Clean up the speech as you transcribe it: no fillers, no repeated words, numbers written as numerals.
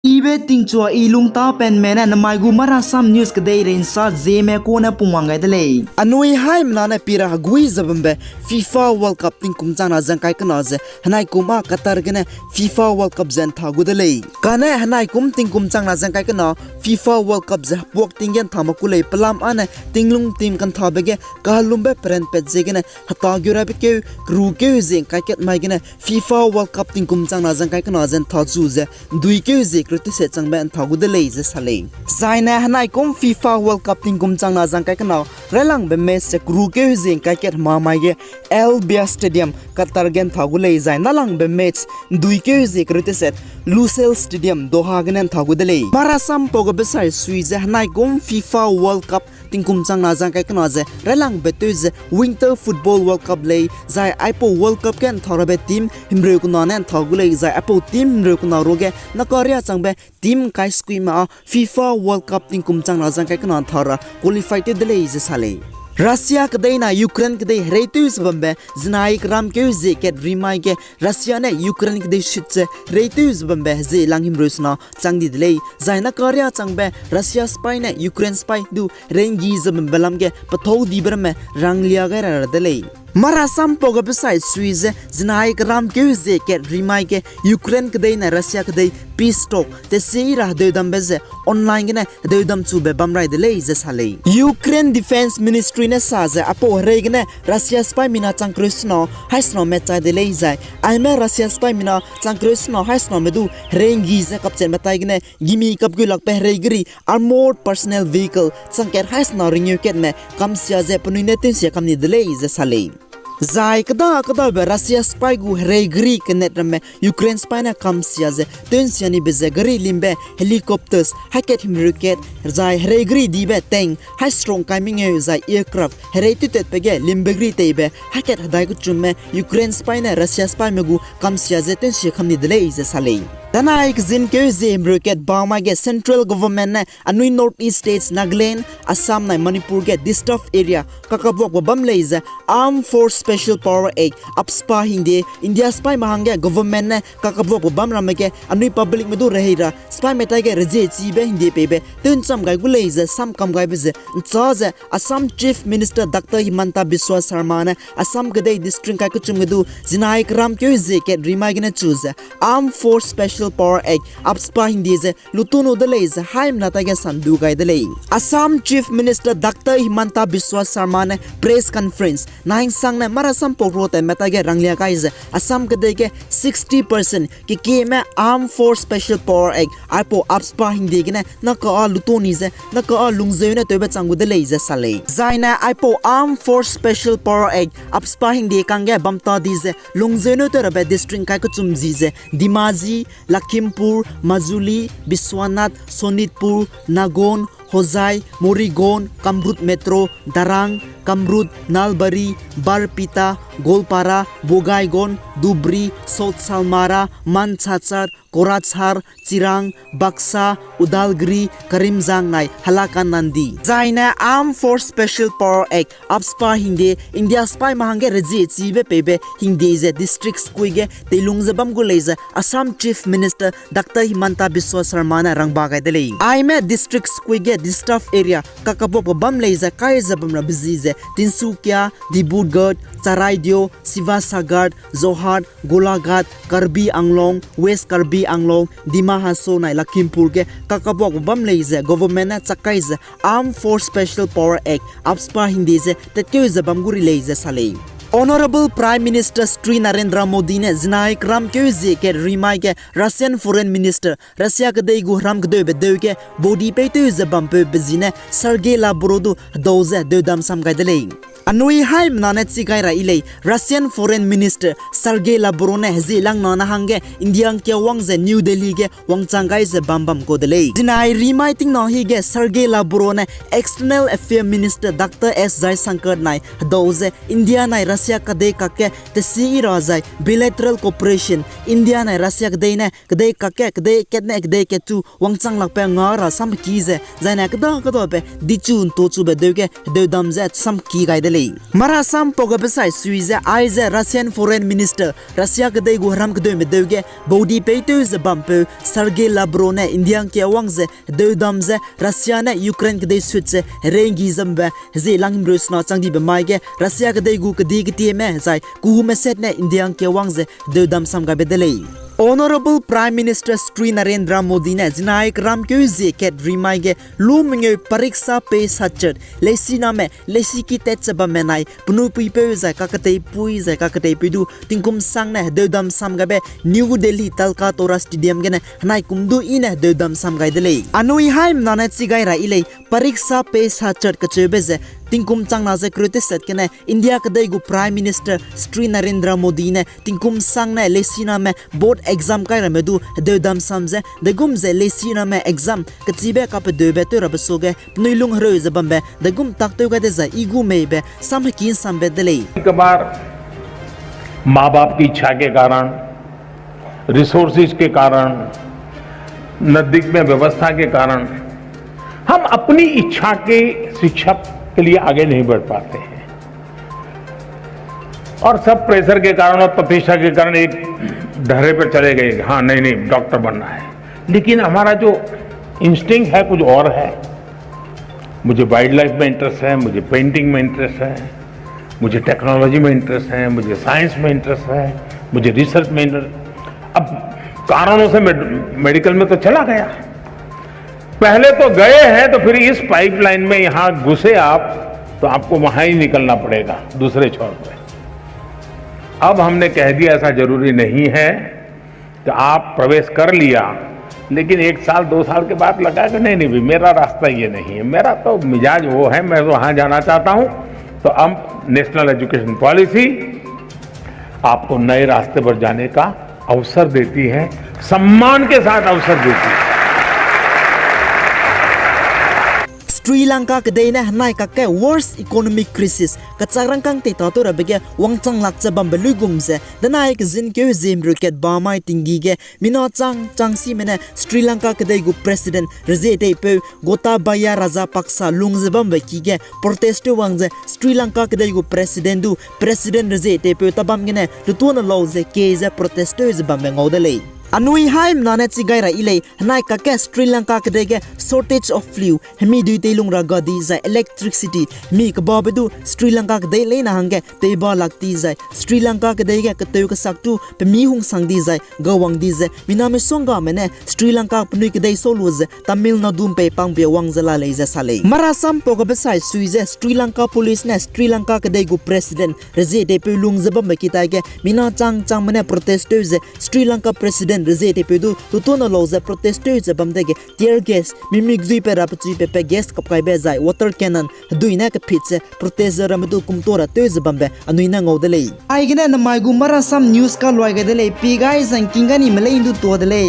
Ibe tingchua ilung ta pen mena namai gu Marasam News kadai rensa Zeme ko na pumwangai dele. Anui hai mnana pira gui zabambe FIFA World Cup ting kumchana jangkai kana je hanai kuma Qatar gene FIFA World Cup zen thagu dele. Kana hanai kum ting kumchana jangkai kana FIFA World Cup je pok tingen thamakule palam ane tinglung tim kan thabege kalumbe pren petse gene hata gyura beke kru ke je kaiket mai gene FIFA World Cup ting kumchana jangkai kana zen thachu je dui ke je kriti se changbe an thagu dele je sale. Zaina hanai kum FIFA World Cup ting kumchana jangkai kana relang be mes se kru ke je kaiket ma mai ge El Bia Stadium Qatar gen thagu le zaina lang be match dui ke je kriti se Lusail Stadium Doha genen thagu dele. Marasam pogo besai suize hanai kum FIFA World Cup tingkum chang na jang kai kana je relang betuze Winter Football World Cup le zai ipo World Cup ken thorabe team himre ku na nen thagule zai ipo team himre ku na roge na korea changbe team kai squima FIFA World Cup tingkum chang na jang kai kana thora qualified de le je sale. Russia kadai na Ukraine kadai reitus bambe znaik ram ke je ket rimai ke Russia ne Ukraine kadai shitse reitus bambe je langhim rusna changdi dele zaina korea changbe Russia spy ne Ukraine spy du rengi zam balam ke pathau dibrame ranglia ga ra dele. Marasam pogo besai suize znaik ram ke je ket rimai ke Ukraine kadai na Russia kadai peace talk te seira de dambeze online ne de dam chu be bamrai dele je sale. Ukraine Defense Ministry ne saze apo regne Russia spy mina changkrisno haisno mecha dele jai aime Russia spy mina changkrisno haisno medu rengi je kapchen bataigne gimi kapgu lakpe regri armored personnel vehicle changker haisno ringu ket me kamsia je punine tin se kamni dele je sale. Zai kada be Russia spy gu regri kenet rame Ukraine spy na kamsia je tensiani be gari limbe helicopters hacket himruket zai regri dibe tank high strong timing e zai aircraft heretitet pege limbegri teibe hacket hadai ku chumme Ukraine spy na Russia spy megu kamsia je tensi khamni dele je sale. Tanaik zin ke zem rocket bama ge central government ne anui northeast states Nagaland Assam na Manipur ge distuff area kakabok bam leiza armed force special power act upspa hindi India spy mahangge government ne kakabok bam ramage anui public medu rehira spy metai ge reje chi be hindi pebe tun cham gai gu leiza sam kam gai beze chaje Assam chief minister Dr. Himanta Biswa Sarma ne Assam ge district ka kuchum gedu zinaik ram ke je ke rimai ge ne choose armed force special Power Act upspa hindi je lutuno dele je haim nata ge sandu gai dele. Assam Chief Minister Dr. Himanta Biswa Sarma ne press conference nang sang ne Marasam pokrote meta ge ranglia gai je Assam ke de ge 60% ke me Armed Force Special Power Act apo upspa hindi ge ne na ka lutoni je na ka lungze ne tobe changu dele je sale. Zaina apo Armed Force Special Power Act upspa hindi kangge bamta di je lungze ne to rabe district kai ko chumji je Dimaji Lakhimpur, Majuli, Biswanath, Sonitpur, Nagon, Hozai, Morigon, Kamrut Metro, Darang, Kamrut, Nalbari, Barpita, Golpara, Bogaigon, Dubri, South Salmara, Manchachar, Korachhar, Chirang, Baksa, Udalguri, Karimjangnai, Halakan Nandi. Zaina Armed Force Special Power Act upspa hindi India spy mahange reji chibe pebe hindi je district squige telungzabam guleza Assam Chief Minister Dr. Himanta Biswa Sarma na rangbagai dele. Aime district squige distuff area kakabok bam leiza kai zabam na bizize Tinsukia, Dibrugarh, Charaidio, Sivasagar, Zohar, Golaghat, Karbi Anglong, West Karbi Anglong, Dima Haso na Lakhimpur ke kakabok bam leiza government na chakai je Armed Force Special Power Act upspa hindi je tetyo zabam guri leiza sale. Honorable Prime Minister Sri Narendra Modi ne znaik ram ke je ke rimai ke Russian Foreign Minister Russia ke dei gu ram ke de ke body pe te je bam pe bezine Sergei Lavrov doze de dam sam ga dele. Anui haim na ne chikai ra ilei Russian Foreign Minister Sergei Lavrov ne hezi lang na hange India ke wang je New Delhi ke wang changai je bam ko dele. Dinai rimai ting no hi ge Sergei Lavrov ne External Affairs Minister Dr. S. Jaishankar nai doze India nai Russia ka de ka ke te si razai bilateral cooperation India nai Russia ka de ne ka de ka ke ket ne ka de ke tu wang chang lak pe ngara sam ki je zaina ka do pe di chun to chu be de ke de dam je sam ki gai dele. dele Marasam pogabasai suiza aiza Russian foreign minister Russia kadai gu haram kadoi medeuge body peito ze bampe Sergei Lavrov ne India ke awangze deudamze Russia ne Ukraine kadai switze rengi zambe ze langim rusna changdi be maige Russia kadai gu kadi kiti me zai ku meset ne India ke awangze deudam samga bedele Honorable Prime Minister Sri Narendra Modi ne Zinaik Ram Kyuze ket rimaige lumnge pariksa pe sachet lesina me lesiki tetsa menai punu pui pe za kakatei pui za kakatei pidu tingkum sang ne deudam samgabe New Delhi Talkatoora Stadium gene nai kumdu ine deudam samgai dele anui haim nanatsi gai ra ile pariksa pe sachet kachebeze tingkum changna ze krute set kene India kadai gu Prime Minister Sri Narendra Modi ne tingkum sang ne lesina me board exam kai ramedu deudam samze de gumze lesina me exam kachibe kap debe to rabsoge nuilung hro zabambe de gum takto ga de za igu mebe samkin sambe dele कबार माँ बाप की इच्छा के कारण resources के कारण नजदीक में व्यवस्था के कारण हम अपनी इच्छा के शिक्षक के लिए आगे नहीं बढ़ पाते हैं और सब प्रेशर के कारण और प्रतिष्ठा के कारण एक ढर्रे पर चले गए हाँ नहीं डॉक्टर बनना है लेकिन हमारा जो इंस्टिंक्ट है कुछ और है मुझे वाइल्ड लाइफ में इंटरेस्ट है मुझे पेंटिंग में इंटरेस्ट है मुझे टेक्नोलॉजी में इंटरेस्ट है मुझे साइंस में इंटरेस्ट है मुझे रिसर्च में इंटरेस्ट अब कारणों से मेडिकल में तो चला गया पहले तो गए हैं तो फिर इस पाइपलाइन में यहां घुसे आप तो आपको वहां ही निकलना पड़ेगा दूसरे छोर पे अब हमने कह दिया ऐसा जरूरी नहीं है कि आप प्रवेश कर लिया लेकिन 1 साल 2 साल के बाद लगा कि नहीं भाई मेरा रास्ता ये नहीं है मेरा तो मिजाज वो है मैं वहां जाना चाहता हूं तो अब नेशनल एजुकेशन पॉलिसी आपको नए रास्ते पर जाने का अवसर देती है सम्मान के साथ अवसर देती है Sri Lanka kadai na hanai ka ke worst economic crisis ka charang kang te ta to rabege wangchang lakcha bambelu gumse danai ka zin ke zem rocket ba mai tingi ge mino changsi mene Sri Lanka kadai gu president Rajete pe Gotabaya Rajapaksa lungze bambe ki ge protest wangze Sri Lanka kadai gu president Rajete pe tabam gene tutuna lawze ke ze protesters bambe ngodale Anui haim nanatsi gaira ilay hanai ka ke Sri Lanka kadege shortage of fuel hemi duite lungra gadi za electricity mi ka babedu Sri Lanka kadai leina hange teba lakti za Sri Lanka kadege katayu ka saktu pe mi hung sangdi za gawang di za miname songa mene Sri Lanka pnui kadai soluz Tamil Nadu pe pangbe wang zala le za sale Marasam pogabasai suize Sri Lanka police ne Sri Lanka kadai gu president Rajete pe lungzaba makita ge mina chang mene protesters Sri Lanka president Rajete pedu tutuna loza protesters bamdege tear gas mimik zui pe rapchi pe gas kapkai be zai water cannon duina ka pitse protester amadu kumtora tez bambe anuina ngodele aigena na maigu Marasam news ka loigedele pigai sankingani malai indu todele